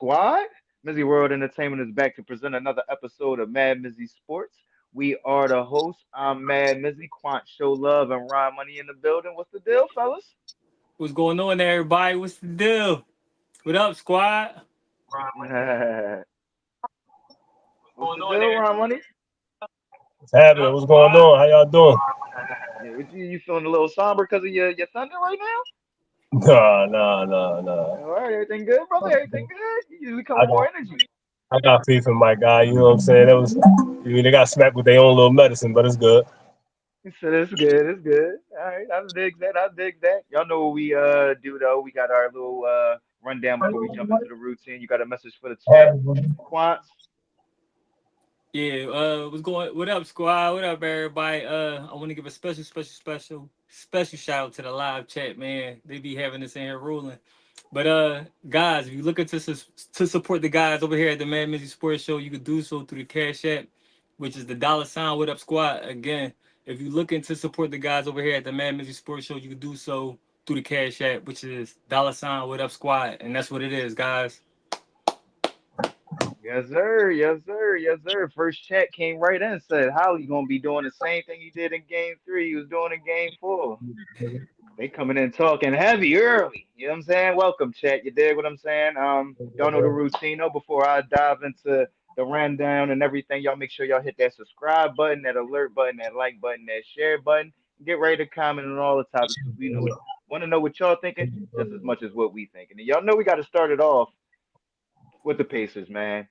Squad? MizzyWorld Entertainment is back to present another episode of MadMizzy Sports. We are the hosts. I'm Mad Mizzy, Quant Show Love, and Ron Money in the building. What's the deal, fellas? What's going on, everybody? What's the deal? What up, squad? What's the deal, Ron Money? What's happening? What's going on? How y'all doing? Yeah, you feeling a little somber because of your thunder right now? Nah. All right, everything good, brother? Everything good? You usually come I with got more energy. I got faith in my guy. You know what I'm saying? They got smacked with their own little medicine, but it's good. So that's good. It's good. All right, I dig that. I dig that. Y'all know what we do though. We got our little rundown before we jump into the routine. You got a message for the chat, Quants? What up, squad? What up, everybody? I want to give a special shout out to the live chat, man. They be having this in here rolling. But guys, if you looking to support the guys over here at the Mad Mizzy Sports Show, you can do so through the Cash App, which is the $ What Up Squad. Again, if you looking to support the guys over here at the Mad Mizzy Sports Show, you can do so through the Cash App, which is $ What Up Squad, and that's what it is, guys. Yes, sir. Yes, sir. Yes, sir. First chat came right in and said, "How you gonna be doing the same thing you did in Game 3? You was doing in Game 4." They coming in talking heavy early. You know what I'm saying? Welcome, chat. You dig what I'm saying? Y'all know the routine. Though. Before I dive into the rundown and everything, y'all make sure y'all hit that subscribe button, that alert button, that like button, that share button. Get ready to comment on all the topics because we know want to know what y'all thinking just as much as what we thinking. And y'all know we got to start it off with the Pacers, man.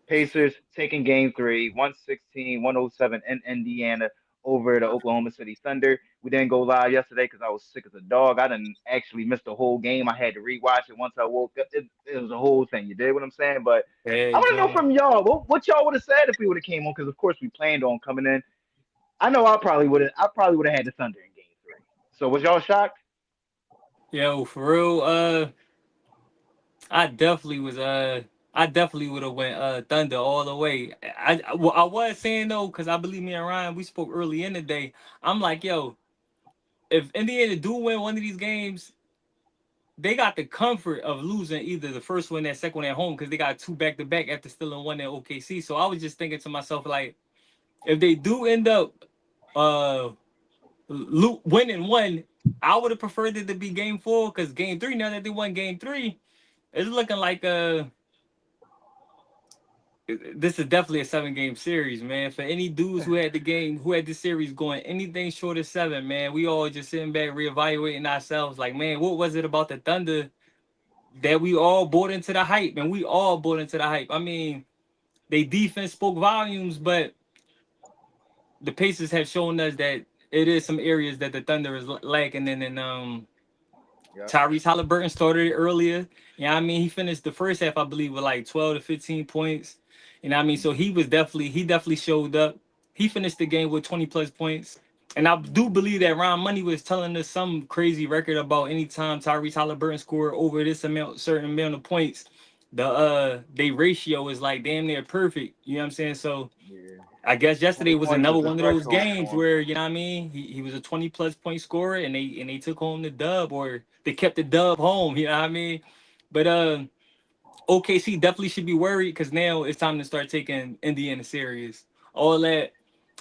Pacers taking game three, 116-107 in Indiana over the Oklahoma City Thunder. We didn't go live yesterday because I was sick as a dog. I didn't actually miss the whole game. I had to rewatch it once I woke up. It was a whole thing. You did what I'm saying? But I Hey, want to know John. from y'all what y'all would have said if we would have came on because of course we planned on coming in. I know I probably would have had the Thunder in game three. So was y'all shocked? Yo, for real, I definitely was I definitely would have went Thunder all the way. I was saying though, because I believe me and Ryan, we spoke early in the day. I'm like, yo, if Indiana do win one of these games, they got the comfort of losing either the first one, that second one at home, because they got two back to back after still in one at OKC. So I was just thinking to myself, like, if they do end up uh winning one, I would have preferred it to be game four, because game three, now that they won game three, it's looking like this is definitely a 7 game series, man. For any dudes who had this series going anything short of 7, man, we all just sitting back reevaluating ourselves. Like, man, what was it about the Thunder that we all bought into the hype? And we all bought into the hype. I mean, they defense spoke volumes, but the Pacers have shown us that it is some areas that the Thunder is lacking in. And Yeah. Tyrese Halliburton started it earlier. Yeah, I mean, he finished the first half, I believe, with like 12 to 15 points. And I mean, so Hmm. he definitely showed up. He finished the game with 20 plus points. And I do believe that Ron Money was telling us some crazy record about anytime Tyrese Halliburton scored over this certain amount of points, they ratio is like damn near perfect. You know what I'm saying? So Yeah. I guess yesterday 20 was points another is the one of those threshold games for him. where, you know what I mean, he was a 20 plus point scorer, and they took home the dub, or they kept the dub home, you know what I mean? But OKC definitely should be worried, because now it's time to start taking Indiana serious. All that,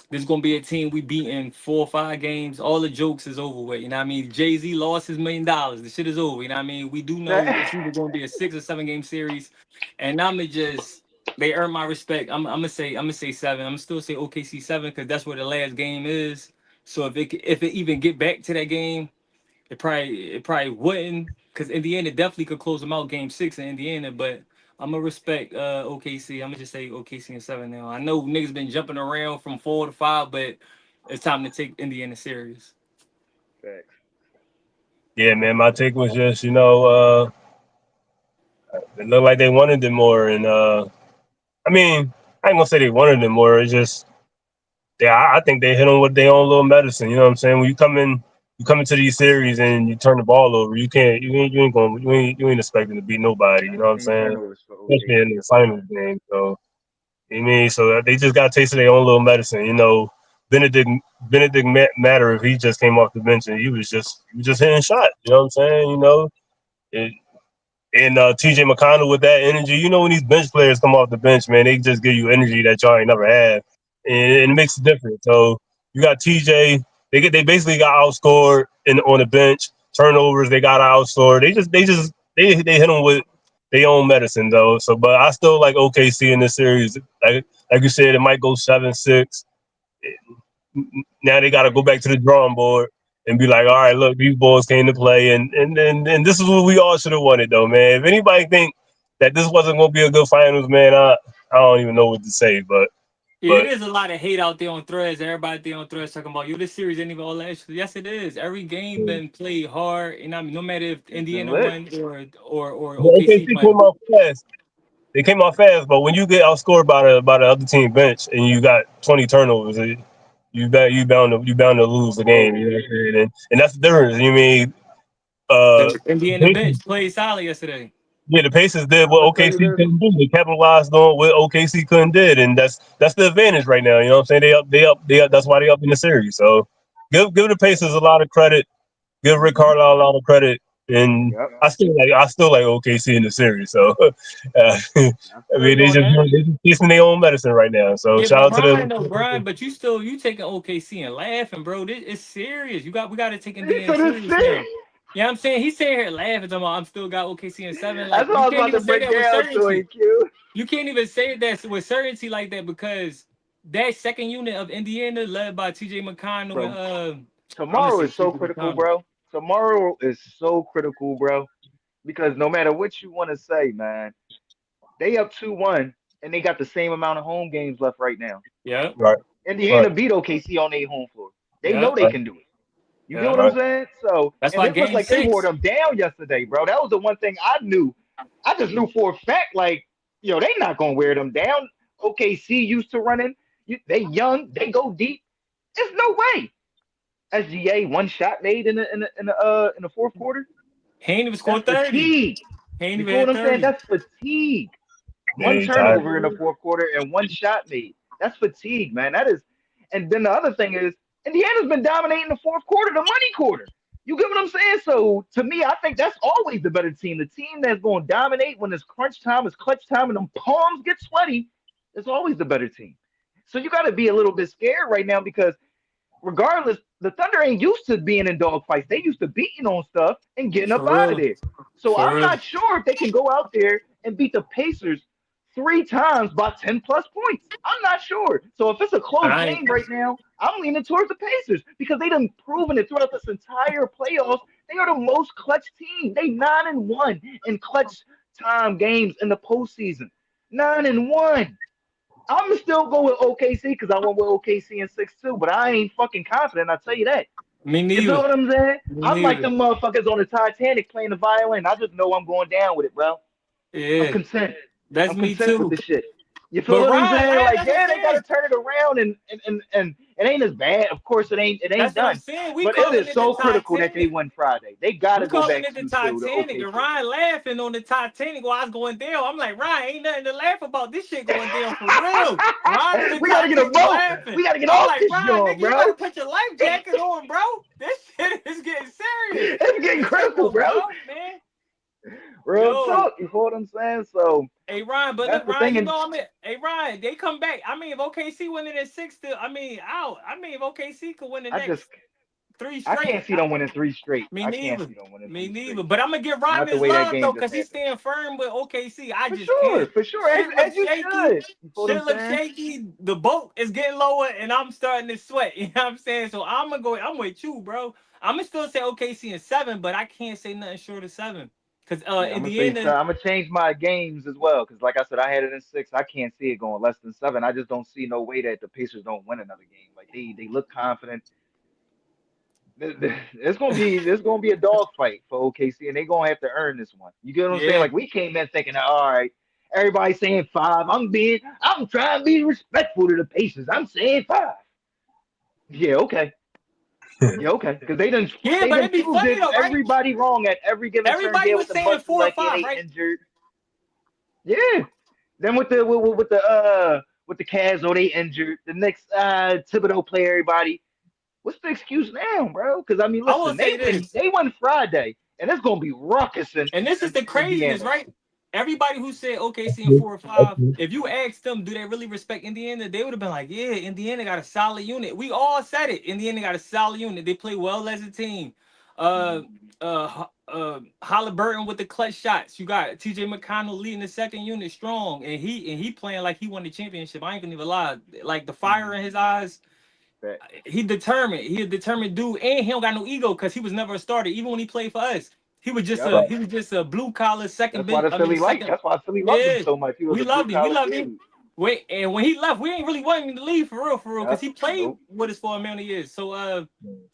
there's gonna be a team we beat in 4 or 5 games. All the jokes is over with. You know what I mean? Jay-Z lost his $1 million. The shit is over. You know what I mean? We do know it's either gonna be a 6 or 7 game series. And I'ma just they earn my respect. I'm gonna say 7. I'm still say OKC 7, because that's where the last game is. So if it even get back to that game, it probably wouldn't, because Indiana definitely could close them out game 6 in Indiana. But I'm gonna respect OKC. I'm gonna just say OKC in 7 now. I know niggas been jumping around from 4 to 5, but it's time to take Indiana serious. Facts. Yeah, man. My take was just, it looked like they wanted it more, and I mean, I ain't gonna say they wanted it more. It's just, yeah, I think they hit them with their own little medicine. You know what I'm saying? When you come into these series and you turn the ball over, you ain't expecting to beat nobody. You know what I'm 17 saying? turnovers for Especially in OKC the up finals front. game. So you know what I mean, so they just got a taste of their own little medicine. Benedict Matter, if he just came off the bench and he was just hitting shots. You know what I'm saying? It, And TJ McConnell with that energy, when these bench players come off the bench, man, they just give you energy that y'all ain't never had, and it makes a difference. So you got TJ, they basically got outscored on the bench. Turnovers, they got outscored. They hit them with their own medicine though. So, but I still like OKC in this series. Like you said, it might go 7-6. Now they got to go back to the drawing board and be like, all right, look, these boys came to play, and this is what we all should have wanted, though, man. If anybody think that this wasn't going to be a good finals, man, I don't even know what to say, Yeah, it but is a lot of hate out there on threads. Everybody there on threads talking about, yo, this series ain't even all that. Yes, it is. Every game been played hard, and I mean, no matter if It's been Indiana lit. won or but OKC OKC came won. off fast. They came off fast, but when you get outscored by the other team bench and you got 20 turnovers, you bound to lose the game. You know Whoa. what I'm saying? And that's the difference. You mean uh, The Indiana bench played solid yesterday. Yeah, the Pacers did I'm what gonna tell you OKC this. couldn't do. They capitalized on what OKC couldn't did, and that's the advantage right now. You know what I'm saying? They up. That's why they up in the series. So give the Pacers a lot of credit. Give Rick Carlisle a lot of credit, and Yep. I still like OKC in the series. So I I feel mean you they on just that. they just tasting their own medicine right now. So Yeah, shout but out to Brian though, the Brian, but you taking OKC and laughing, bro. This is serious. We got to take He Indiana said it's serious serious. now. Yeah, I'm saying he's sitting here laughing. Talking about, I'm still got OKC in seven. That's Like what you I was can't about to even say break that with down to certainty. it, Q. You can't even say that with certainty like that because that second unit of Indiana, led by T.J. McConnell and Bro, I'm gonna tomorrow say is so T.J. critical, McConnell. bro. Tomorrow is so critical, bro. Because no matter what you want to say, man, they up 2-1 and they got the same amount of home games left right now. Yep, right, right, Indiana beat OKC on their home floor. They know yep, they right, can do it. You get what yep. I'm right. saying? So, That's and why it looked Game like they wore Six. them down yesterday, bro. That was the one thing I knew. I just knew for a fact, like, they not gonna wear them down. OKC used to running. They young. They go deep. There's no way. SGA one shot made in the fourth quarter. He ain't even That's scored 30. fatigue. He ain't You even feel what had I'm saying? 30. That's fatigue. Yeah, One he tired. turnover in the fourth quarter and one shot made. That's fatigue, man. That is. And then the other thing is, Indiana's been dominating the fourth quarter, the money quarter. You get what I'm saying? So to me, I think that's always the better team. The team that's going to dominate when it's crunch time, it's clutch time, and them palms get sweaty. It's always the better team. So you got to be a little bit scared right now because regardless, the Thunder ain't used to being in dogfights. They used to beating on stuff and getting up For out of real. there. So For I'm real. not sure if they can go out there and beat the Pacers three times by 10 plus points. I'm not sure. So if it's a close I ain't game right now, I'm leaning towards the Pacers because they done proven it throughout this entire playoffs. They are the most clutch team. They 9-1 in clutch time games in the postseason. 9-1. I'm still go with OKC because I went with OKC in 6-2, but I ain't fucking confident. I tell you that. me You feel neither. what I'm saying? Me I'm like neither. them motherfuckers on the Titanic playing the violin. I just know I'm going down with it, bro. I'm Yeah. content. That's I'm me content with too. the shit. You feel But what I'm Ryan, saying? lad, Like, that's what I'm yeah, they saying. gotta turn it around, and it ain't as bad. Of course, it ain't That's what I'm done, saying. We but it calling is it the so critical that they Titanic. win Friday. They gotta We go calling back it the 2-2 to Titanic, and OKC. Ryan laughing on the Titanic while I was going down. I'm like, Ryan, ain't nothing to laugh about. This shit going down for real. Ryan in the We gotta get a Titanic boat. laughing. We gotta get I'm off like, this Ryan, joint, nigga, you bro. better put your life jacket on, bro. This shit is getting serious. It's getting This ain't critical, no bro. joke, man. Real Yo, talk. You feel what I'm saying? So hey Ryan, but that's look, the Ryan, thing. you And know I'm at. Hey Ryan, they come back. I mean, if OKC win it at six, still, if OKC could win the I just next three I can't straight. see them winning three straight. Me I can't neither. see them winning Me three neither. straight. But I'm gonna give Ryan Not the his way that love though, game just because he's happened. staying firm with OKC. I For just sure, can't. for sure. Shit As looks you shaky. should. You feel what I'm Shit looks saying? shaky. The boat is getting lower, and I'm starting to sweat. You know what I'm saying? So I'm gonna go. I'm with you, bro. I'm gonna still say OKC in seven, but I can't say nothing short of seven. Cause Yeah, I'm gonna say so. Indiana, I'm gonna change my games as well because, like I said, I had it in six. I can't see it going less than seven. I just don't see no way that the Pacers don't win another game. Like they look confident. It's gonna be a dogfight for OKC, and they're gonna have to earn this one. You get what I'm saying? yeah. Like we came in thinking, all right, everybody saying five. I'm trying to be respectful to the Pacers. I'm saying five. Yeah, okay. Yeah, okay. Because they done Yeah, they but done it'd be proved funny it though, right? everybody wrong at every given turn. Everybody Yeah, was with the saying Bucks, it's four or like yeah, five, they right? injured. Yeah. Then with the Cavs, oh they injured. The next Thibodeau play everybody. What's the excuse now, bro? Because I mean, I will listen, they say win this. they won Friday. and it's gonna be ruckus And this is in the craziness, Indiana. right? Everybody who said OKC in Okay, 4 or 5, okay. if you asked them, do they really respect Indiana? They would have been like, yeah, Indiana got a solid unit. We all said it. Indiana got a solid unit. They play well as a team. Uh, Halliburton with the clutch shots. You got TJ McConnell leading the second unit strong, and he playing like he won the championship. I ain't gonna even lie. Like the fire in his eyes, But he determined. He a determined dude, and he don't got no ego because he was never a starter. Even when he played for us, he was just yep, a Right. he was just a blue collar second that's why bench. the I mean Philly like. second. That's why Philly loved him Yeah, so much. He was we a blue loved him. We collar loved him. dude. Wait, and when he left, we ain't really want him to leave for real, because Yep. he played Nope. with us for a million years. So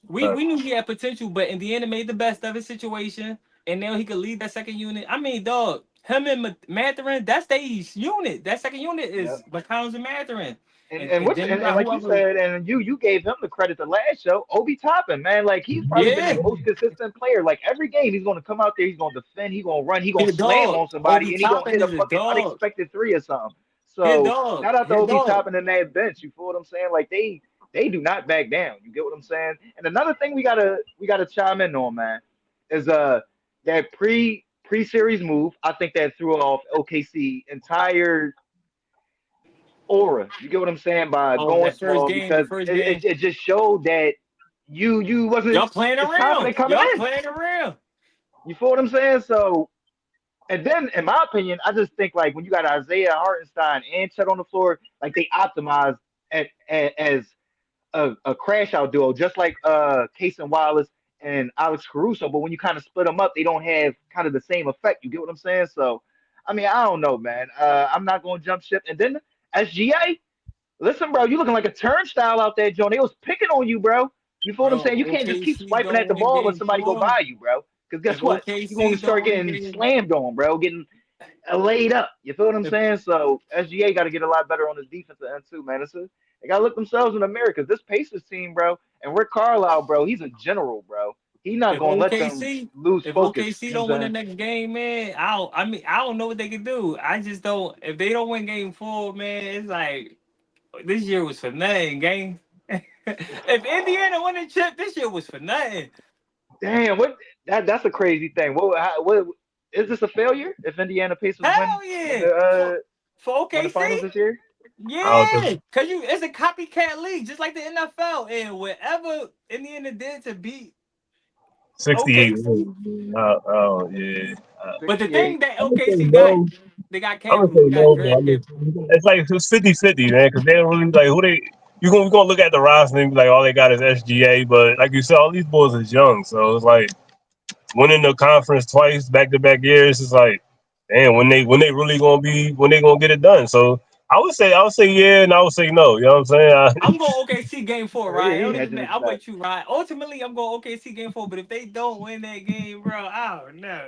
we Right. we knew he had potential, but Indiana made the best of his situation, and now he could lead that second unit. I mean, dog, him and Mathurin, that's their unit. That second unit Yep. is McCollums and Mathurin, And and, and and which then you and got like you whoever. said, and you gave him the credit the last show, Obi Toppin, man. Like he's probably been the Yeah, most consistent player. Like every game, he's gonna come out there, he's gonna defend, he's gonna run, he's he gonna a slam dog. on somebody, Obi and he's gonna Toppin hit a is a fucking dog. unexpected three or something. He a So dog. shout out He to a Obi dog. Toppin and that bench. You feel what I'm saying? Like they do not back down. You get what I'm saying? And another thing we gotta chime in on, man, is that pre-series move. I think that threw off OKC entire aura. You get what I'm saying by Oh, going that first small game, the because first it, game. it, it just showed that you wasn't Y'all playing as around. confident coming Y'all in. playing around. You feel what I'm saying? So and then in my opinion, I just think like when you got Isaiah Hartenstein and Chet on the floor, like they optimized as a crash out duo, just like Case and Wallace and Alex Caruso. But when you kind of split them up, they don't have kind of the same effect. You get what I'm saying? So I mean, I don't know, man. I'm not going to jump ship. And then SGA, listen, bro, you looking like a turnstile out there, Joe. They was picking on you, bro. You feel what I'm Bro, saying? You can't just keep OKC swiping don't at the win ball when game somebody go 4. by you, bro. Because If guess what? You're going OKC to start don't win getting game, slammed on, bro. Getting laid up. You feel what I'm if, saying? So SGA got to get a lot better on his defensive end too, man. They got to look themselves in the mirror because this Pacers team, bro, and Rick Carlisle, bro, he's a general, bro. He's not if going to let them OKC lose if focus. OKC You know don't what win I'm the saying? next game, man, I don't know what they can do. I just don't. If they don't win game 4, man, it's like this year was for nothing. Game. If Indiana win the chip, this year was for nothing. Damn, that's a crazy thing. What is this a failure if Indiana Pacers Hell win yeah, the for win the finals OKC. this year? I don't Yeah, think cause it's a copycat league, just like the NFL, and whatever Indiana did to beat 68 OKC. wins. Man. Oh, yeah. But the 68. thing that I'm gonna say OKC got, no. they got I'm cap gonna room, say they got no, but I draft mean, cap. it's like it's 50-50, man, because they don't really like who they. You gonna look at the roster and be like, all they got is SGA, but like you said, all these boys is young, so it's like winning the conference twice back to back years. It's like, damn, when they really gonna be when they gonna get it done. So I would say yeah, and I would say no. You know what I'm saying? I'm going OKC game 4, Yeah, right? It he don't even hedging his matter. I'm bet. with you, right? Ultimately, I'm going OKC game 4, but if they don't win that game, bro, I don't know.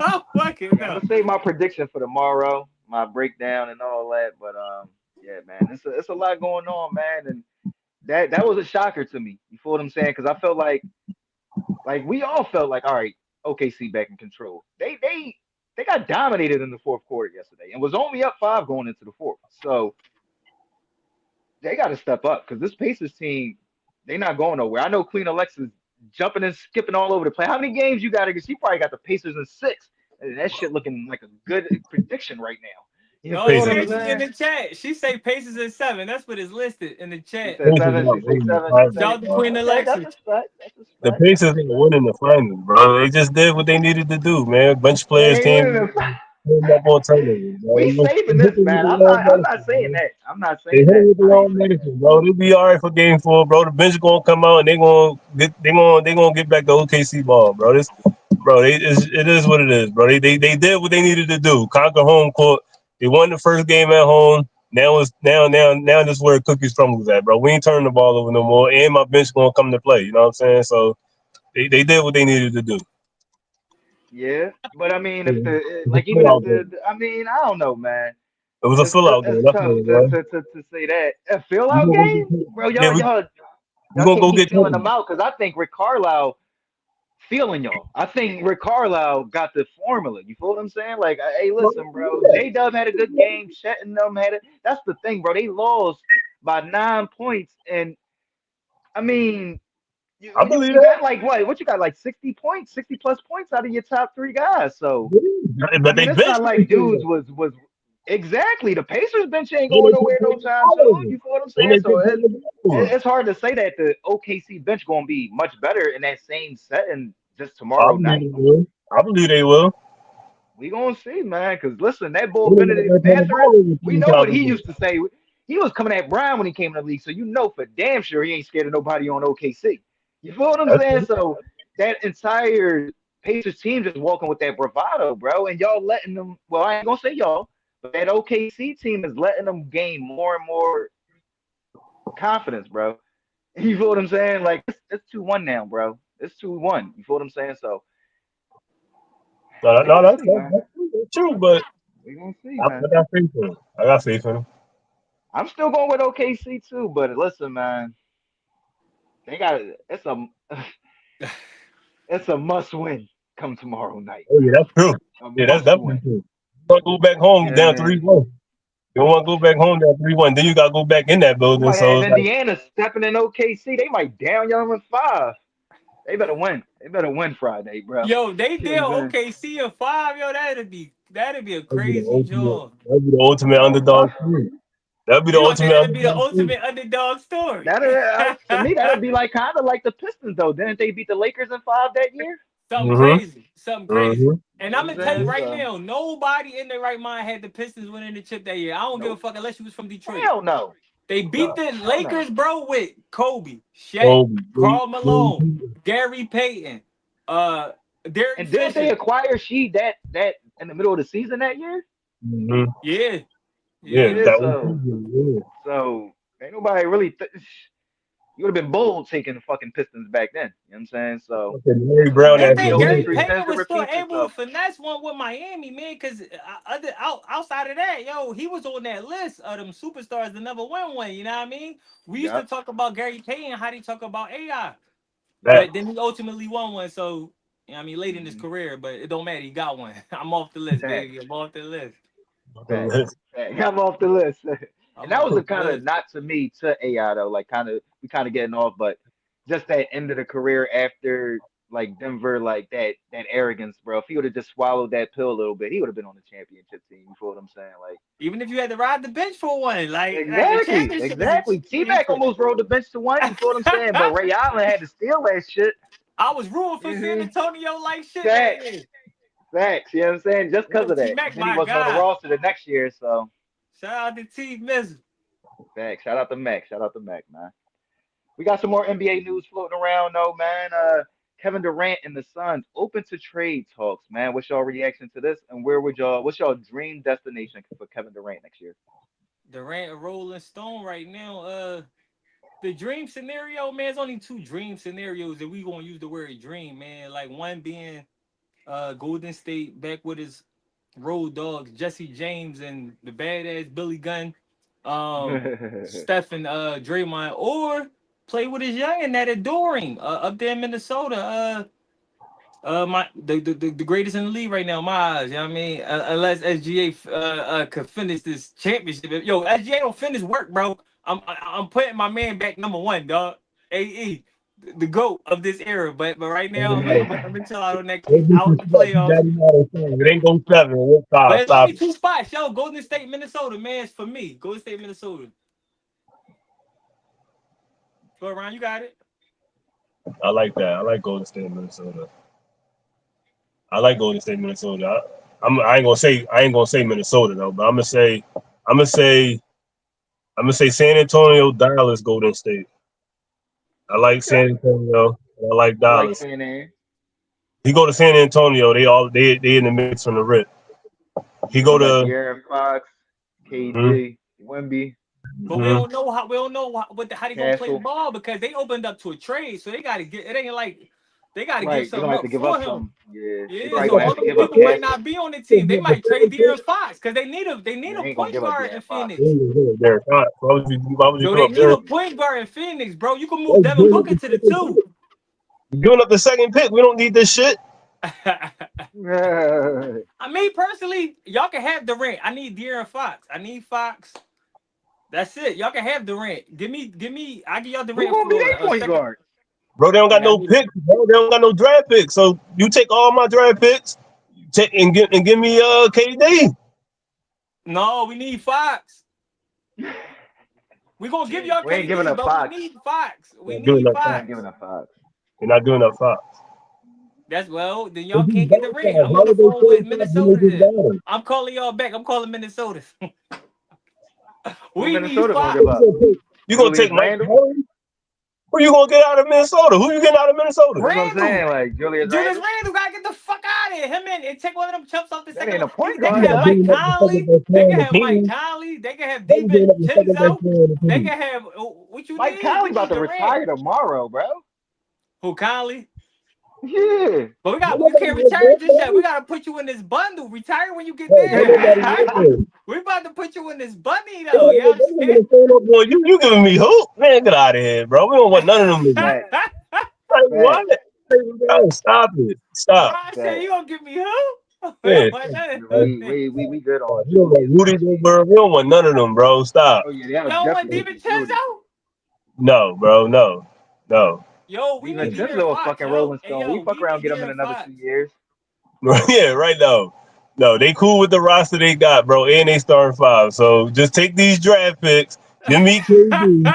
I fucking Yeah, I'm know. gonna say my prediction for tomorrow, my breakdown and all that. But yeah, man, it's a lot going on, man, and that was a shocker to me. You feel what I'm saying? Because I felt like we all felt like, all right, OKC back in control. They got dominated in the fourth quarter yesterday and was only up five going into the fourth. So they got to step up because this Pacers team, they not going nowhere. I know Queen Alexa's jumping and skipping all over the place. How many games you got? She probably got the Pacers in six. And that shit looking like a good prediction right now. You No, feel it's what I'm Pacers, actually in saying? the chat. She say Pacers at 7. That's what is listed in the She chat. said Pacers seven. not She say winning the seven. She finals, say Shout out to bro. Queen okay. That's Alexis. respect. That's The respect. That's Pacers ain't respect. winning the finals, bro. They just did what they needed to do, man. Bunch of They players ain't winning came them. up on turnovers, bro. We They saving hit this, them with man. the I'm wrong not. I'm not medicine, saying bro. that. I'm not They saying hit that. them with the I ain't wrong saying that. medicine, bro. They'll be all right for game 4, bro. The bench gonna come out and they gonna get back to OKC ball, bro. Bro, it is what it is, bro. They did what they needed to do. Conquer home court. They won the first game at home. Now this is where cookies crumbles at, bro. We ain't turning the ball over no more, and my bench gonna come to play. You know what I'm saying? So they did what they needed to do. Yeah, but I mean, if It the was like, a even if sellout game. I mean, I don't know, man. It was a It's fill out game. it's That's what tough it was. to say that a fill We out gonna game, go bro. yeah, we Y'all gonna can't go keep get feeling Kobe. them out because I think Rick Carlisle feeling y'all. I think Rick Carlisle got the formula. You feel what I'm saying? Like, hey, listen, bro. J Dub had a good game. Chet and them had it. That's the thing, bro. They lost by 9 points, and I mean, You, I you believe you that. got like what? What you got like 60 points, 60 plus points out of your top three guys. So I But they mean, it's bench not like them. dudes was exactly the Pacers bench ain't And going they pick nowhere no time soon. Taylor. You feel what I'm And saying? they So pick Taylor. it's hard to say that the OKC bench going to be much better in that same setting just I tomorrow believe night. they will. I believe they will. We gonna see, man. Cause listen, that bull They don't got Benedict that kind of Mathurin, ball over we three know what times a he game. used to say. He was coming at Brown when he came in the league, so you know for damn sure he ain't scared of nobody on OKC. You feel what I'm That's saying? it. So that entire Pacers team just walking with that bravado, bro, and y'all letting them. Well, I ain't gonna say y'all, but that OKC team is letting them gain more and more confidence, bro. You feel what I'm saying? Like it's 2-1 now, bro. It's 2-1. You feel what I'm saying? So No, we no, gonna see, man. that's true. But We gonna see, I man. got faith in him. I got faith in him. I'm still going with OKC too, but listen, man, they got it's a it's a must win come tomorrow night, Oh yeah, that's true. bro. A Yeah, that's must definitely win. true. You want to go back home down Yeah, 3-1. You don't want to go back home down 3-1. Then you got to go back in that you building. might So have it's like, Indiana stepping in OKC. They might down y'all in five. They better win. They better win Friday, bro. Yo, they You know what deal I'm saying? OKC in 5. Yo, that'd be a crazy job. that'd be the ultimate Uh-huh. underdog story. That'd be the You don't think ultimate that'd be the underdog story. ultimate underdog story? That to me that'd be like kind of like the Pistons though. Didn't they beat the Lakers in five that year? Something Mm-hmm. crazy. Something crazy. Mm-hmm. And You know I'm what I'm gonna tell you saying? right So now, nobody in their right mind had the Pistons winning the chip that year. I don't give a nope. fuck unless you was from Detroit. Hell no. They beat Nah. the Hell no. Lakers, bro, with Kobe, Shaq, Oh, Karl Malone, Gary Payton, uh, Derek And didn't they Fisher. acquire Sheed that in the middle of the season that year? mm-hmm. Yeah, Yeah, yeah. Yeah, that was so yeah. ain't nobody really. You would have been bold taking the fucking Pistons back then. You know what I'm saying? So Okay, Mary listen, Brown man, And that then year. NBA Gary history Payton tends to was still repeat able to itself. finesse one with Miami, man. Because outside of that, yo, he was on that list of them superstars that never win one. You know what I mean? We used to Yep. talk about Gary Payton, how they talk about AI, That but then he ultimately won one. So, you know what I mean, late in his Mm-hmm. career, but it don't matter. He got one. I'm off the list, baby. Facts. I'm off the list. Facts. Facts. I'm off the list. And I'm that was off a the kind of list. not to me to AI though. Like we kind of getting off, but just that end of the career after like Denver, like that arrogance, bro. If he would have just swallowed that pill a little bit, he would have been on the championship team. You feel what I'm saying? Like Even if you had to ride the bench for one, like a exactly, championship is a exactly. T-Mac championship. almost rode the bench to one. You feel what I'm saying? But Ray Allen had to steal that shit. I was rooting for San Hmm. Antonio like shit that Facts, year. facts. You know what I'm saying? Just because Yo, of T that, Mac, and then he my wasn't on the guy. roster the next year. So Shout out to T Miz. facts. Shout out to Mac. Shout out to Mac, man. We got some more NBA news floating around though, man. Kevin Durant and the Suns open to trade talks, man. What's y'all reaction to this? And what's y'all dream destination for Kevin Durant next year? Durant a Rolling Stone right now. The dream scenario, man, it's only two dream scenarios that we gonna use the word dream, man. Like one being Golden State back with his road dogs, Jesse James and the badass Billy Gunn, Steph and Draymond, or play with his youngin that adoring up there in Minnesota. My the greatest in the league right now, in my eyes. You know what I mean? Unless SGA could finish this championship. Yo, SGA don't finish work, bro. I'm putting my man back number one, dog. AE, the goat of this era. But right now, I'm gonna chill out on that. He's out the playoffs. It ain't go seven. It went But five. it's Stop only it. two spots, yo. Golden State, Minnesota, man. It's for me. Golden State, Minnesota. Go around, you got it. I like that. I like Golden State, Minnesota. I like Golden State, Minnesota. I ain't gonna say Minnesota though, but I'm gonna say I'm gonna say San Antonio, Dallas, Golden State. I like Okay, San Antonio. I like I like Dallas. saying that. He go to San Antonio, they in the mix from the rip. He So go you got to De'Aaron Fox, mm, KD, Wemby, But we mm, don't know how how they gonna play Castle. ball because they opened up to a trade, so they got to get. It ain't like they got to give Right, they're gonna something have to up give up for him. some. Yeah, they Yeah, probably so gonna all have to those give up people might Castle. not be on the team. They might trade De'Aaron Fox because they Yeah, need they a ain't gonna point give up guard in De'Aaron Fox. Phoenix. Derek Fox. Why would you Yo, give they up need a Derek? point guard in Phoenix, bro. You can move That's Devin giving up Booker the to the second two. pick. Giving up the second pick. We don't need this shit. I mean, personally, y'all can have Durant. I need De'Aaron Fox. I need Fox. That's it. Y'all can have Durant. Give me. I give y'all Who Durant gonna be for their a point second. guard? Bro, they don't got Yeah, I no need. picks, bro. They don't got no draft picks. So you take all my draft picks, take and give me KD. No, we need Fox. We gonna give y'all We ain't giving KD, up but we Fox. need Fox. We Not giving need up We Fox. ain't giving Fox. up Fox. You're not giving up Fox. That's well, then If y'all he can't get the got ring. Fox, I'm why on the would they phone with trade Fox when Minnesota. they just Then got him? I'm calling y'all back. I'm calling Minnesota. Who We need Minnesota gonna Fox. give Who you up? gonna take? You gonna Julius take Mike Randle? Conley? Who you gonna get out of Minnesota? Who you getting out of Minnesota? That's what I'm Randall. saying. Like Julius Julius Randle? Randall gotta get the fuck out of here. Him and take one of them chumps off the That second ain't line. a point They can guard You're have not though. Mike giving up the second Conley. best They player on can the have Mike team. Conley. They can have Why you giving Devin up the second best Chinzo. player on the They team? can have what you Mike need. We Conley about need to Durant. retire tomorrow, bro. Who Conley? Yeah. But Don't you nobody can't want retire that, just yet. We man. gotta put you in this bundle. Retire when you get Hey, don't there. nobody want that. We about to put you in this bunny They though. You giving understand? the phone up on you. You giving me hope? Man, get out of here, bro. We don't want none of them niggas. Fact. Like what? Fact. Like, bro, stop it. Stop. Rod said, Fact. "You gonna give me who?" We Yeah. don't want none of Yeah. those We things. we we we good on We don't want Julius Rudy Randle. Gobert. We don't want none of them, bro. Stop. Oh yeah, that You was don't want definitely be Rudy. DiVincenzo? No, bro. No. No. Yo, we need De'Aaron DiVincenzo a Fox. fucking Yo, Rolling hey, Stone. We yo, fuck we around, need get him in De'Aaron another Fox. 2 years. Yeah, right now. No, they cool with the roster they got, bro, and they starting five. So just take these draft picks. Give me KD.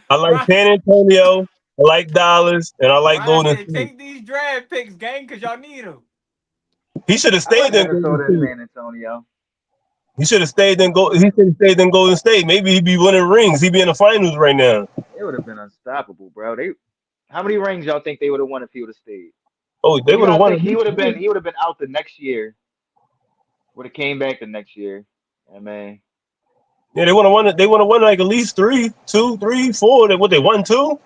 I like Rod, San Antonio. I like Dallas, and I like Rod Golden said, State. "Take these draft picks, gang, cause y'all need them." He should have I like stayed in Golden Minnesota and State. San Antonio. He should have stayed in Go. He should have stayed in Golden State. Maybe he'd be winning rings. He'd be in the finals right now. They would have been unstoppable, bro. They how many rings y'all think they would have won if he would have stayed? Oh, Or they you would have gotta won think at least one. he would have been out the next year. Would have came back the next year. I mean, Yeah, they would have won it. They would have won like at least three, two, three, four. What they won two?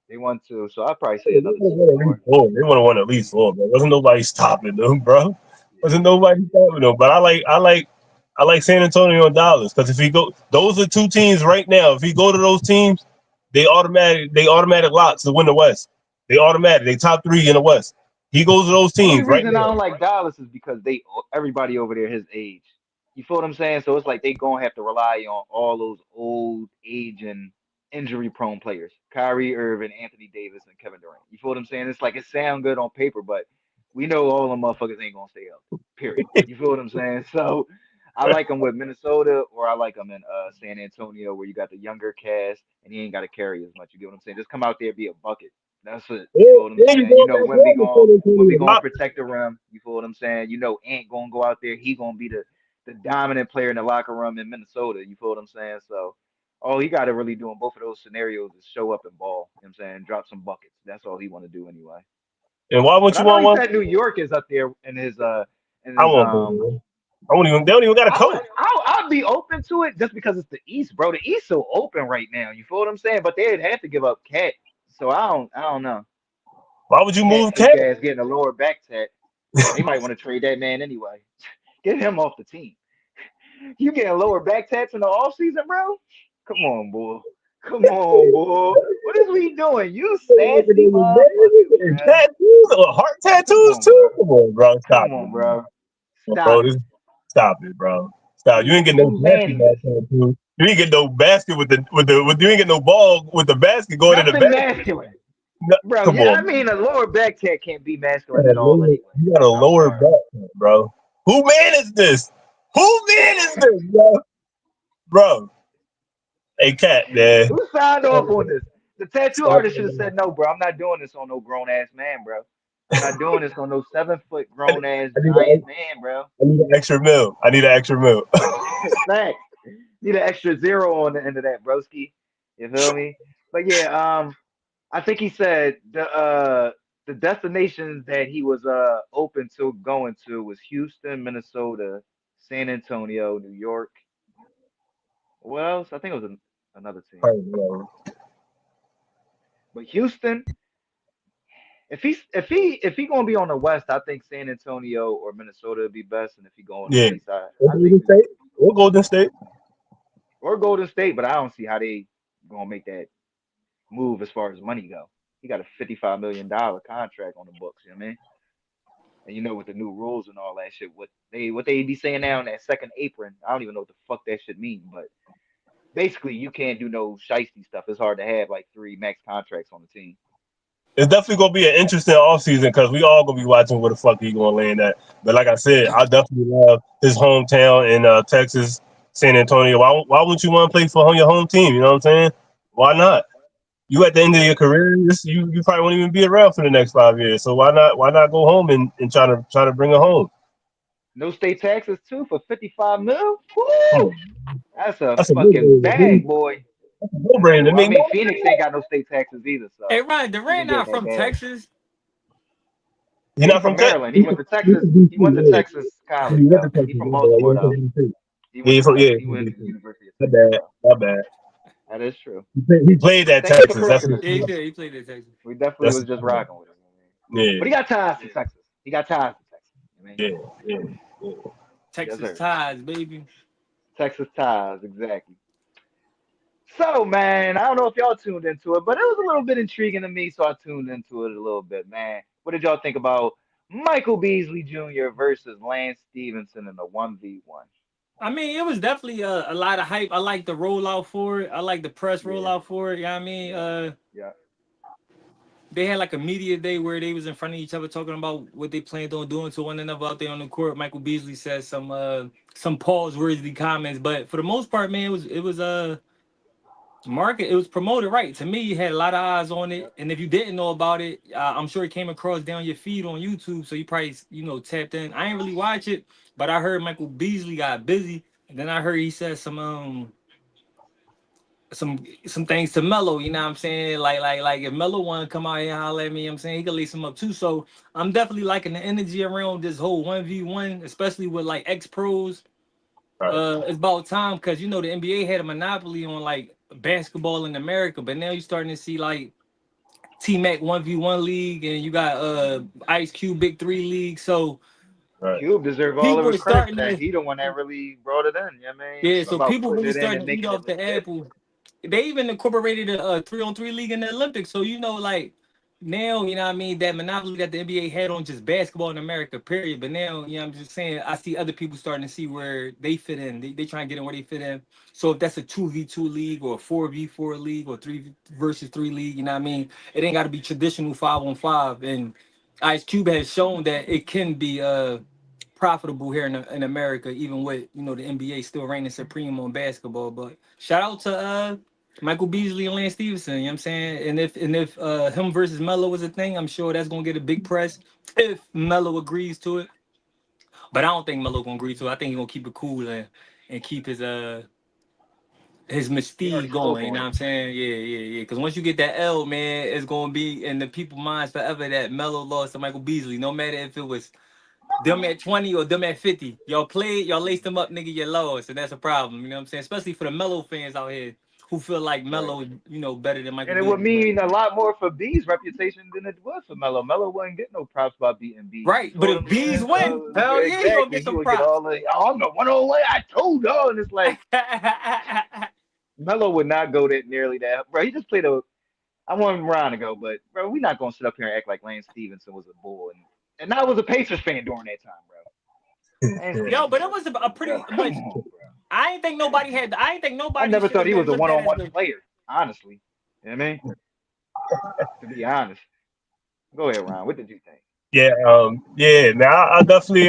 they won two, so I'd probably say Yeah, they another would have two won at least more. four. They would have won at least four, bro. Wasn't nobody stopping them, bro. Wasn't Yeah. nobody stopping them. But I like San Antonio and Dallas because if he go, those are two teams right now. If he go to those teams, they automatic locks to win the West. They automatic. They top three in the West. He goes to those Only teams right reason I now. don't like Dallas is because they everybody over there his age. You feel what I'm saying? So it's like they gonna have to rely on all those old age and injury prone players. Kyrie Irving, Anthony Davis, and Kevin Durant. You feel what I'm saying? It's like it sound good on paper, but we know all them motherfuckers ain't gonna stay healthy. Period. You feel what I'm saying? So I like them with Minnesota or I like them in San Antonio where you got the younger cast and he ain't gotta carry as much. You get what I'm saying? Just come out there, be a bucket. That's it. You Yeah, feel what I'm yeah, you saying? You going know back Wimby home to gonna San protect the rim. You feel what I'm saying? You know Ant gonna go out there. He gonna be the dominant player in the locker room in Minnesota. You feel what I'm saying? So all he got to really do in both of those scenarios is show up and ball. You know what I'm saying? Drop some buckets. That's all he want to do anyway. And why But wouldn't I you know want he one? said New York is up there in I his won't go there. I won't even. They don't even got a coach. I'd be open to it just because it's the East, bro. The East so open right now. You feel what I'm saying? But they'd have to give up Cat. So I don't know. Why would you Cat move Cat? fake ass getting a lower back tat. They might want to trade that man anyway. Get him off the team. You getting lower back tats in the off season, bro? Come on, boy. Come on, boy. What is we doing? You sassy motherfuckers, And man. tattoos or heart Come tattoos on, too? bro. Come on, bro. Stop Come it, on, bro. bro. Bro, Stop it. stop it, bro. Stop. You ain't get no Whose man is basketball this? tattoo. You ain't get no basket you ain't get no ball with the basket going in the Nothing basket. masculine. No, Bro, come yeah, I on, mean a lower back tat can't be man. masculine at all anyway. You got a I'm lower sorry. back, bro. Who man is this? Who man is this, bro? Bro, hey, cat, man. Who signed off on this? The tattoo Stop artist should have it. said, no, bro, I'm not doing this on no grown ass man, bro. I'm not doing this on no 7 foot I, grown ass I need giant man, bro. I need an extra mil. I need an extra mil. Fact. Need an extra zero on the end of that, broski. You feel me? But yeah, I think he said the destinations that he was open to going to was Houston, Minnesota, San Antonio, New York. What else? I think it was another team. But Houston, if he gonna be on the West, I think San Antonio or Minnesota would be best. And if he go on the Yeah. East, Or I think Golden New State. York would be Or Golden State. or Golden State. But I don't see how they gonna make that move as far as money go. He got a $55 million contract on the books. You know what I mean? And you know with the new rules and all that shit, what they be saying now in that second apron, I don't even know what the fuck that should mean, but basically you can't do no shiesty stuff. It's hard to have like three max contracts on the team. It's definitely gonna be an interesting offseason because we all gonna be watching where the fuck he gonna land at. But like I said, I definitely love his hometown in Texas, San Antonio. Why wouldn't you want to play for your home team? You know what I'm saying? Why not? You at the end of your career, you probably won't even be around for the next 5 years. So why not go home and try to bring it home? No state taxes too for 55 mil. Come Woo! on. That's a That's a fucking no-brainer, bag, baby. boy. That's a That's no-brainer to cool. I me. mean, Phoenix ain't got no state taxes either, Hey, so Ryan he Durant been getting not that from bag. Texas. You're He not from from Texas. Maryland. He went to He's Texas. from He DC, went to yeah. Texas College He went to though. Texas, He from my bad. Baltimore Yeah, though. He yeah, went he to from Texas. yeah, He from went to DC. the University of My Texas bad, though. my bad. That is true. He played at Thank you for Texas. That's correcting his, us, Yeah, he King. did. He played in Texas. We definitely that's was his, just rocking with him. yeah, But he got ties to Texas. He got ties to Texas. I mean, yeah, yeah, yeah. yes, Texas sir. ties, baby. Texas ties, exactly. So, man, I don't know if y'all tuned into it, but it was a little bit intriguing to me, so I tuned into it a little bit, man. What did y'all think about Michael Beasley Jr. versus Lance Stevenson in the 1v1? I mean, it was definitely a lot of hype. I like the rollout for it. I like the press Yeah, rollout for it. You know what I mean? yeah, yeah. They had like a media day where they was in front of each other talking about what they planned on doing to one another out there on the court. Michael Beasley said some pause worthy comments, but for the most part, man, it was market. It was promoted right. To me, you had a lot of eyes on Yeah. it, and if you didn't know about it, I'm sure it came across down your feed on YouTube, so you probably tapped in. I ain't really watch it, but I heard Michael Beasley got busy, and then I heard he said some things to Melo, you know what I'm saying? Like if Melo wanna come out here and holler at me, you know what I'm saying he could lace him up too. So I'm definitely liking the energy around this whole 1v1, especially with like ex pros. Right, It's about time because the NBA had a monopoly on like basketball in America, but now you're starting to see like T Mac 1v1 league and you got Ice Cube Big Three league. So right. Cube deserve all of people his are credit for starting that. to He the one that really brought it in. You know what I mean? yeah, so About people putting really it in and starting to eat making it off the legit. apple. They even incorporated a 3-on-3 league in the Olympics. So like now, you know what I mean, that monopoly that the NBA had on just basketball in America, period. But now, I'm just saying I see other people starting to see where they fit in. They try and get in where they fit in. So if that's a 2v2 league or a 4v4 league or 3 versus 3 league, you know what I mean? It ain't gotta be traditional 5-on-5. And Ice Cube has shown that it can be profitable here in America, even with the NBA still reigning supreme on basketball. But shout out to Michael Beasley and Lance Stevenson. You know what I'm saying? And if him versus Melo was a thing, I'm sure that's gonna get a big press if Melo agrees to it. But I don't think Melo gonna agree to it. I think he's gonna keep it cool and keep his He already mystique spoke going. You know on what it. I'm saying? Yeah, yeah, yeah. Because once you get that L, man, it's gonna be in the people's minds forever that Melo lost to Michael Beasley. No matter if it was them at 20 or them at 50. Y'all played, y'all laced them up, nigga, you lost. And that's a problem. You know what I'm saying? Especially for the Melo fans out here who feel like Right. Melo, better than Michael And it would Beasley. But mean a lot more for B's reputation than it would for Melo. Melo wouldn't get no props by beating B. You right. But feel what if I'm Bees saying? win, So hell yeah, he gonna exactly, get he some would get props. all the. Oh, I'm the 101. I told y'all, and it's like Melo would not go that nearly that. Bro, he just played a. I want Ron to go, but bro, we're not gonna sit up here and act like Lance Stevenson was a bull, and I was a Pacers fan during that time, bro. Lance Yo, Stevenson but it was, was a bro. pretty Come much. on, bro. I ain't think I nobody never should thought have he been was a looked at as one-on-one the. player, honestly. You know what I mean? To be honest. Go ahead, Ron. What did you think? Yeah, yeah, man. I definitely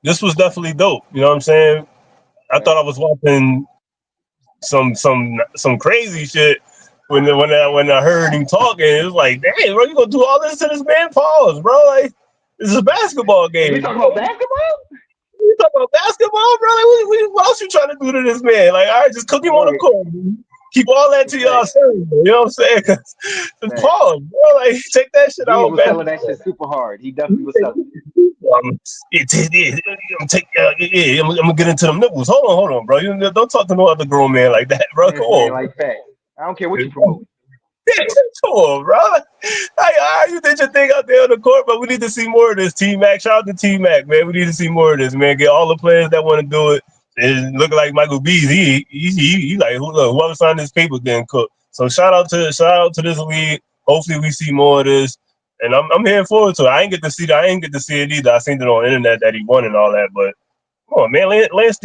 this was definitely dope. You know what I'm saying? I Right. thought I was watching some crazy shit when I heard him talking. It was like, damn, bro, you gonna do all this to this man? Pause, bro. Like, this is a basketball Is we game. talking about basketball? You talking about basketball, bro? Like, what else you trying to do to this man? Like, all right, just cook him on the Right. court. Man. Keep all that to Facts. yourself. You know what I'm saying? 'Cause just Facts. pause, bro. Like, take that shit out Bees of was selling that basketball. shit super hard. He definitely was selling it. I'm take I'm gonna get into them nipples. Hold on, bro. You don't talk to no other grown man like that, bro. Man Come saying on, like facts. I don't care what you bro. promoting. Come on, bro. Like, all right, you did your thing out there on the court, but we need to see more of this. T Mac, shout out to T Mac, man. We need to see more of this, man. Get all the players that want to do it. And look like Michael Bees. He like whoever signed this paper getting cooked. So shout out to this league. Hopefully we see more of this. And I'm here forward to it. I ain't get to see it either. I seen it on the internet that he won and all that, but Come on, man. Lance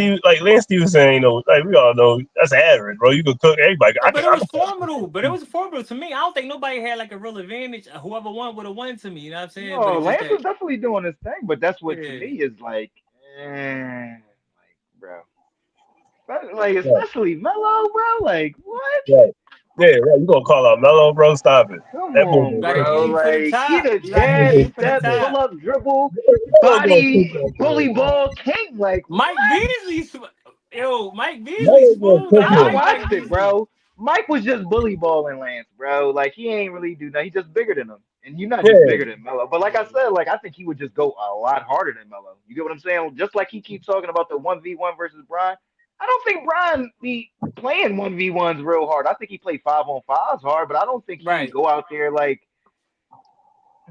Stevenson ain't no like we all know that's average, bro. You could cook everybody. Yeah, but it was formidable. But it was formidable to me. I don't think nobody had like a real advantage. Whoever won would have won to me. You know what I'm saying? But No, it's just Lance that, was definitely doing his thing, but that's what to yeah. me is like, like, bro, like Right, especially Melo, bro. Like, what? right. Yeah, right. You gonna call out Melo, bro? Stop it. Come That boy You on, was gotta bro. aim for the Like he top. the You gotta jab, aim for the step, pull top. up, dribble, Melo gonna cook body, that bully boy, bro. ball king. Like Mike what? Beasley, yo, Mike Beasley Melo gonna smooth. cook I I him. like Mike watched it, Beasley. bro. Mike was just bully balling Lance, bro. Like he ain't really do nothing. He's just bigger than him, and you're not just Yeah, bigger than Melo. But like I said, like I think he would just go a lot harder than Melo. You get what I'm saying? Just like he keeps talking about the 1v1 versus Brian. I don't think Brian be playing 1v1s real hard. I think he played 5-on-5s hard, but I don't think he Right, go out there like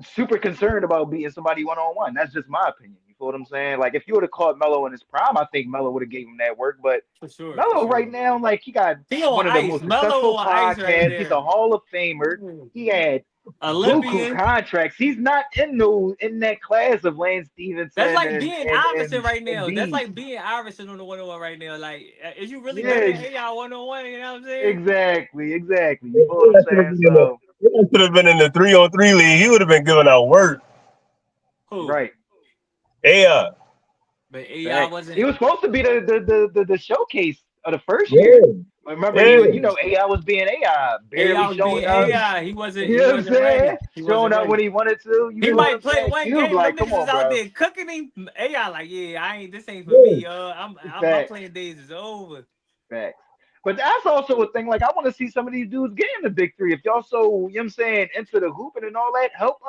super concerned about beating somebody 1-on-1. That's just my opinion. You feel what I'm saying? Like if you would have caught Melo in his prime, I think Melo would have gave him that work. But for sure, for Melo right sure. now, like he got He on one of the ice. most Melo successful on ice right podcasts. He's a there. Hall of Famer. He had buku Olympian. contracts. He's not in those in that class of Lance That's Stevenson like and being and Iverson and right and now. That's Bees. like being Iverson on the 101 right now. Like, is you really better Yeah, than AI 101? You know what I'm saying? exactly, exactly. You feel what I'm that should have saying? been in the So that should have been in the 3-on-3 league. He would have been giving out work. Who? right. Yeah, But AI Facts. He wasn't. was supposed to be the showcase of the first year. yeah, Remember, he was, yeah. you know, AI was being AI, AI barely was being showing up. AI. He wasn't. You He know what I'm wasn't saying? ready. He Showing wasn't up when ready. he wanted to. You He feel what might I'm play saying? one Cube, game. Them like, come niggas is on, out bro. there cooking him. AI like, yeah, I ain't. This ain't for Yeah. me. My Facts, playing days is over. facts. But that's also a thing. Like, I want to see some of these dudes get in the big three. If y'all so, you know what I'm saying, into the hooping and all that, help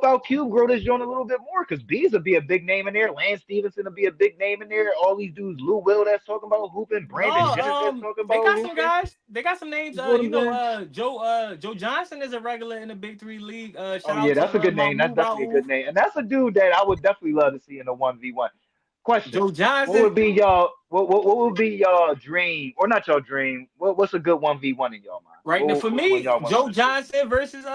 out Cube grow this joint a little bit more. Because Bees will be a big name in there. Lance Stevenson will be a big name in there. All these dudes, Lou Will that's talking about hooping, No, Brandon Jennings that's talking they about got some hooping. guys. They got some names. You feel what You I'm know, saying? Joe Johnson is a regular in the Big Three league. Oh Shout yeah, out to that's a good name. That's Mahmoud definitely a Raouf. good name, and that's a dude that I would definitely love to see in a 1v1. Question: Joe What Johnson. would be y'all? What would be y'all dream, or not y'all dream? What's a good 1v1 in y'all mind? Right now, for Which one me, y'all want Joe to see? Johnson versus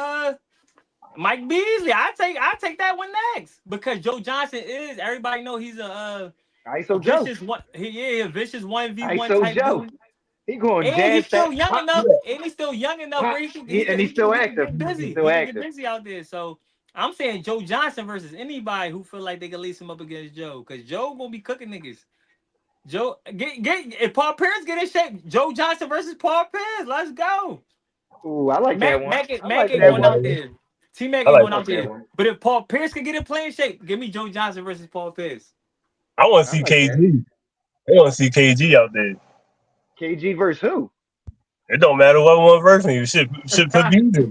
Mike Beasley. I take that one next because Joe Johnson is everybody know he's a ISO Joe. vicious one. A vicious 1v1 ISO type Joe. dude. He going And he's jab still step young pop enough. Yeah. And he's still young enough where pop, and he's still he can active. get He's busy. still He can get active. busy out there. So I'm saying Joe Johnson versus anybody who feel like they can lace him up against Joe, because Joe gonna be cooking niggas. Joe get if Paul Pierce get in shape. Joe Johnson versus Paul Pierce. Let's go. Ooh, I like that one. I Mac like ain't that going one. out there. T Mac I ain't like going I that. out like that there. one. But if Paul Pierce can get in playing shape, give me Joe Johnson versus Paul Pierce. I want to I see like that. KG. I want to see KG out there. KG versus who? It don't matter what one version you should put music.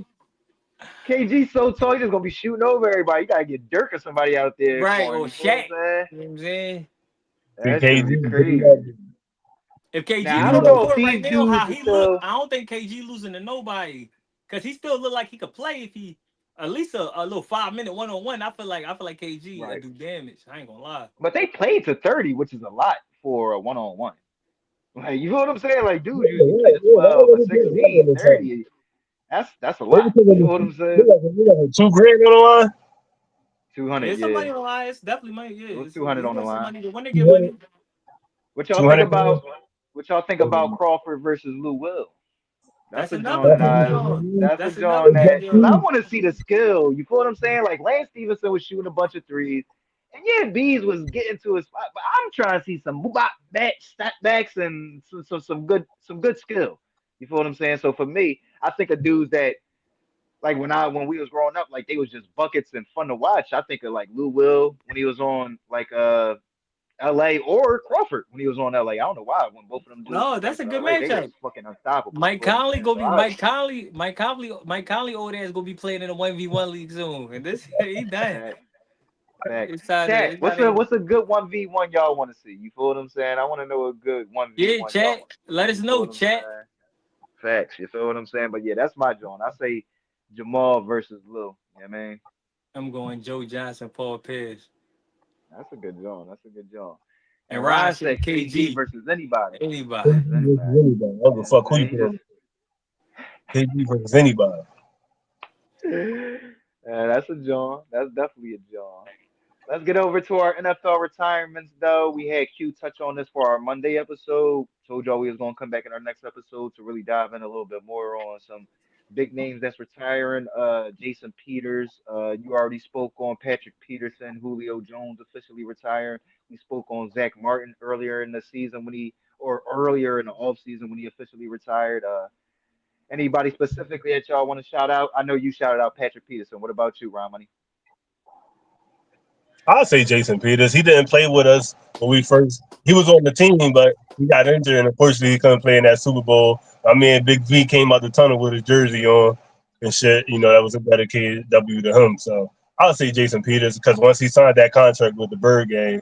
KG so tall, he's just gonna be shooting over everybody. You gotta get Dirk or somebody out there Right, for him. or You feel what I'm Shaq. saying? You know what I'm saying? See That should be KG. Put him out crazy. there. If KG Now I get on don't the know if court right these now, how dudes are he look, still. I don't think KG losing to nobody. Cause he still look like he could play if he at least a little 5 minute 1-on-1. I feel like KG Right. do damage. I ain't gonna lie. But they played to 30, which is a lot for a 1-on-1. Like you know what I'm saying? Like dudes Yeah, usually play yeah, to yeah. That 12, a was a good 16, level time. 30. That's a They lot. were taking You feel what I'm saying? like a 2 grand on the line. 200, It's some yeah. money on the line. It's definitely money. Yeah, It was 200 it's on the worth some line. money. When they get 200, money, What y'all think 200 about grand. what y'all think about Crawford versus Lou Will? That's that's a another John that That's good I job. that's a That's John another good that because I job. want to see the skill. You feel what I'm saying? Like Lance Stevenson was shooting a bunch of threes, and yeah, Bees was getting to his spot. But I'm trying to see some back step backs and some good skill. You feel what I'm saying? So for me, I think of dudes that like when we was growing up, like they was just buckets and fun to watch. I think of like Lou Will when he was on like LA or Crawford when he was on LA. I don't know why when both of them dudes No, was playing that's a for good LA, they was matchup. fucking unstoppable. You Mike feel what I'm Conley saying? gonna So be I Mike Conley old ass gonna be playing in a 1v1 league soon. And this he done. fact, fact. It's time to Chat, it's time to what's a good 1v1 y'all want to see? You feel what I'm saying? I want to know a good yeah, 1v1 y'all chat. want to see. Let us You feel know, what I'm chat. saying? Facts. You feel what I'm saying? But yeah, that's my joint. I say Jamal versus Lou. You know what I mean? I'm going Joe Johnson, Paul Pierce. That's a good joint. That's a good joint. And And Ryan Ryan said said KG KG. versus anybody. Anybody. Versus KG versus anybody. anybody. I don't give a You know fuck what I'm who you saying? He put just on. KG versus anybody. that's a John. That's definitely a John. Let's get over to our NFL retirements, though. We had Q touch on this for our Monday episode. Told y'all we was gonna come back in our next episode to really dive in a little bit more on some big names that's retiring. Jason Peters. You already spoke on Patrick Peterson, Julio Jones officially retired. We spoke on Zach Martin earlier in the season or earlier in the off season when he officially retired. Anybody specifically that y'all want to shout out? I know you shouted out Patrick Peterson. What about you, Romani? I'll say Jason Peters. He didn't play with us when we first. He was on the team, but he got injured, and unfortunately, he couldn't play in that Super Bowl. I mean, Big V came out the tunnel with his jersey on and shit. You know, that was a dedicated W to him. So I'll say Jason Peters because once he signed that contract with the Bird Gang,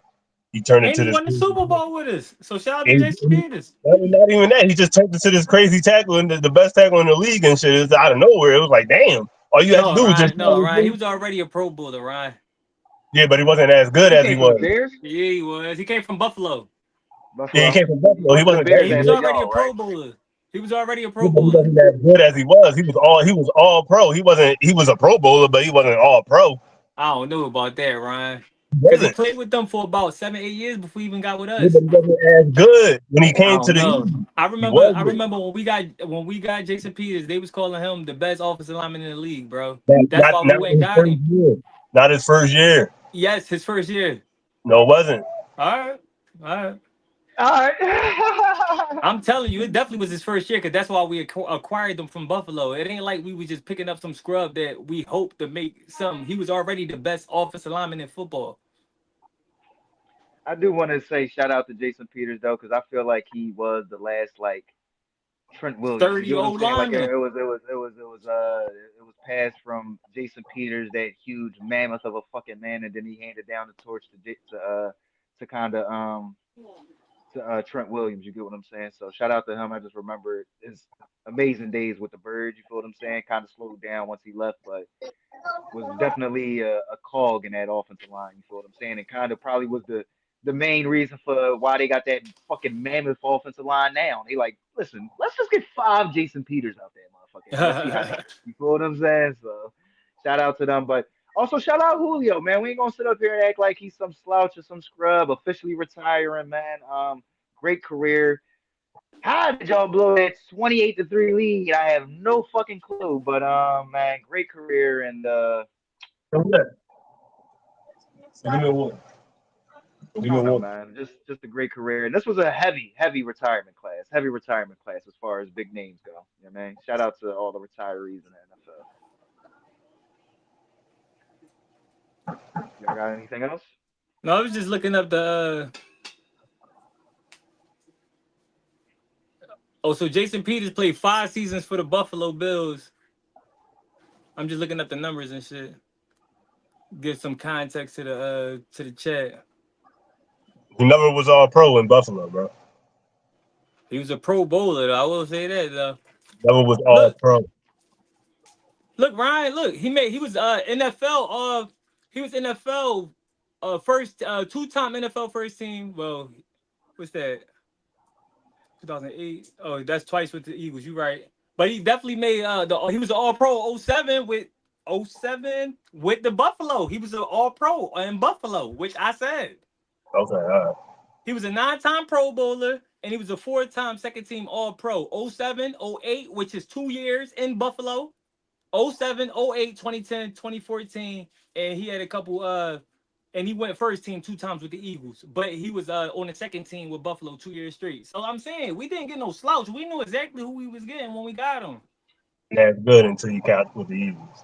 he turned And into he this. won the Super Bowl with us. So shout out to Jason And Peters. not even that. He just turned into this crazy tackle and the best tackle in the league and shit. It's out of nowhere. It was like, damn. All you had to No, do was just Ryan. No, Ryan. He was already a Pro Bowler, Ryan. yeah, but he wasn't as good He as he came from the was. Bears. Yeah, he was. He came from Buffalo. Yeah, he Buffalo. came from Buffalo. He Went to the wasn't that Bears He was after good. already a y'all, Pro right? Bowler. He was already a Yeah, Pro but he Bowler. wasn't as good as he was. He was all pro. He was a pro bowler, but he wasn't all pro. I don't know about that, Ryan. He Because he wasn't. played with them for about 7, 8 years before he even got with Yeah, us. but he wasn't as good when he I came to don't the know. Eagles. I He remember. I wasn't. remember when we got Jason Peters, they was calling him the best offensive lineman in the league, bro. Not, That's not why we not went and his got first him. year. Not his first year. Yes, his first year. No, it wasn't. All right, all right. All right. I'm telling you, it definitely was his first year because that's why we acquired them from Buffalo. It ain't like we was just picking up some scrub that we hoped to make something. He was already the best offensive lineman in football. I do want to say shout out to Jason Peters though, because I feel like he was the last like Trent Williams. You 30 get what I'm old saying? Like lineman. it was passed from Jason Peters, that huge mammoth of a fucking man, and then he handed down the torch to kind of to Trent Williams. You get what I'm saying? So shout out to him. I just remember his amazing days with the Birds. You feel what I'm saying? Kind of slowed down once he left, but was definitely a cog in that offensive line. You feel what I'm saying? And kind of probably was the main reason for why they got that fucking mammoth offensive line now. They like, listen, let's just get five Jason Peters out there, motherfucker, and let's see how they do. You feel what I'm saying? So shout out to them, but also shout out Julio, man. We ain't gonna sit up here and act like he's some slouch or some scrub. Officially retiring, man. Great career. How did y'all blow that 28-3 lead? I have no fucking clue, but man, great career and So what? So give me a one. Give I me a don't know, one. man. Just a great career. And this was a heavy retirement class. Heavy retirement class as far as big names go. You know what I mean? Shout out to all the retirees in the NFL. Y'all got anything else? No, I was just looking up the. Oh, so Jason Peters played 5 seasons for the Buffalo Bills. I'm just looking up the numbers and shit. Give some context to the chat. He never was all pro in Buffalo, bro. He was a Pro Bowler, though. I will say that though. Never was all Look, pro. look, Ryan. Look, he was NFL. He was NFL first 2-time NFL first team. Well, what's that? 2008. Oh, that's twice with the Eagles. You right. But he definitely made the he was an all pro '07 with '07 with the Buffalo. He was an all pro in Buffalo, which I said. Okay, all right. He was a 9-time Pro Bowler and he was a 4-time second team all pro. '07, '08, which is 2 years in Buffalo. '07, '08, 2010, 2014, and he had a couple and he went first team 2 times with the Eagles, but he was on the second team with Buffalo 2 years straight. So I'm saying we didn't get no slouch. We knew exactly who we was getting when we got him. And that's good until you got with the Eagles.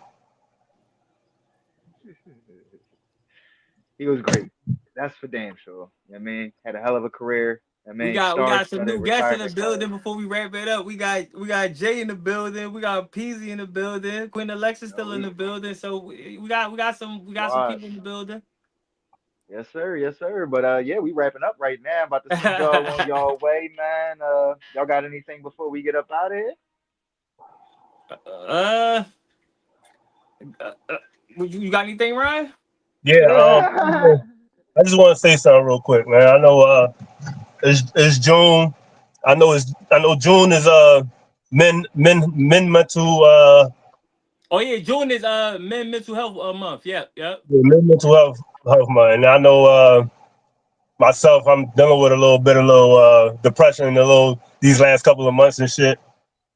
He was great. That's for damn sure. You know what I mean? Had a hell of a career. I mean, We star got some studded new guests in the retirement class. building before we wrap it up. We got Jay in the building. We got Peasy in the building. Queen Alexa You know, still in the building. So we got some watch. people in the building. Yes, sir. Yes, sir. But yeah, we wrapping up right now. About to send y'all on y'all way, man. Y'all got anything before we get up out of here? uh, uh, you got anything, Ryan? Yeah, I just want to say something real quick, man. I know it's June. I know June is men mental Oh yeah, June is men mental health month. Yep, yep. Yeah, mental health month. And I know myself, I'm dealing with a little bit of depression a little these last couple of months and shit.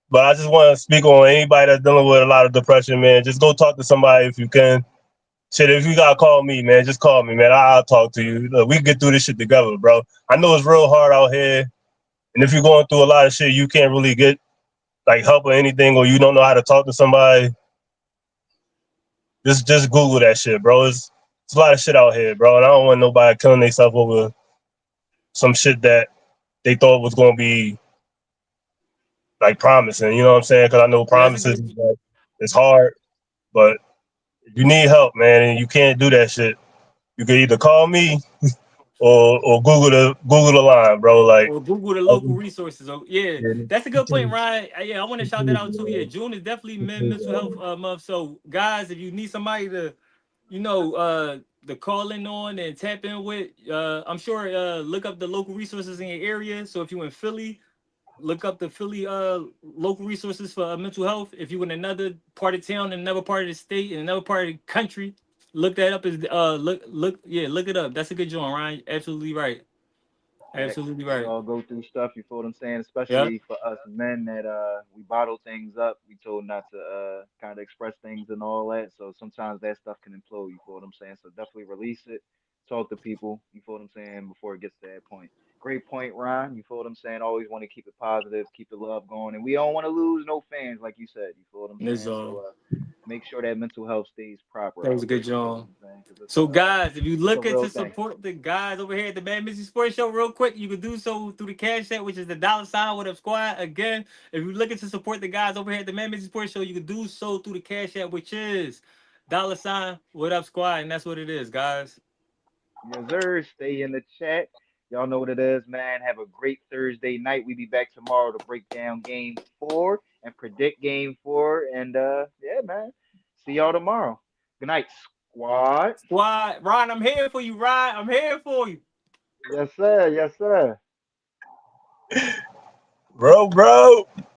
But I just want to speak on anybody that's dealing with a lot of depression, man. Just go talk to somebody if you can. Shit, if you gotta call me, man, just call me, man. I'll talk to you. Look, we can get through this shit together, bro. I know it's real hard out here, and if you're going through a lot of shit, you can't really get like help or anything, or you don't know how to talk to somebody. Just Google that shit, bro. It's a lot of shit out here, bro, and I don't want nobody killing themselves over some shit that they thought was gonna be like promising. You know what I'm saying? Because I know Yeah, that's a promises good. is like, it's hard, but if you need help, man, and you can't do that shit, you can either call me or Google the line, bro. Like, Or Google the local resources. Oh, yeah, that's a good point, Ryan. Yeah, I want to shout that out too. Yeah, June is definitely mental health month. So, guys, if you need somebody to, the call in on and tap in with, I'm sure look up the local resources in your area. So, if you're in Philly, look up the Philly local resources for mental health. If you're in another part of town, in another part of the state, in another part of the country, look that up. Is look it up. That's a good joint, Ryan. Absolutely right. Facts. Absolutely We right. all go through stuff, you feel what I'm saying? Yeah. Especially for us men that we bottle things up. We told not to kind of express things and all that. So sometimes that stuff can implode, you feel what I'm saying? So definitely release it. Talk to people, you feel what I'm saying, before it gets to that point. Great point, Ron. You feel what I'm saying? Always want to keep it positive, keep the love going. And we don't want to lose no fans, like you said. You feel what I'm This saying? So make sure that mental health stays proper that was out a here. good You feel what job. I'm saying? Because So guys, if you it's a looking real to thing. support the guys over here at the Mad Mizzy Sports Show real quick, you can do so through the cash app, which is the $ with a squad. Again, if you're looking to support the guys over here at the Mad Mizzy Sports Show, you can do so through the cash app, which is $what up squad, and that's what it is, guys. Yes, sir. Stay in the chat. Y'all know what it is, man. Have a great Thursday night. We be back tomorrow to break down game 4 and predict game 4. And yeah, man. See y'all tomorrow. Good night, squad. Squad, Ron, I'm here for you, Ryan. I'm here for you. Yes, sir. Yes, sir. bro.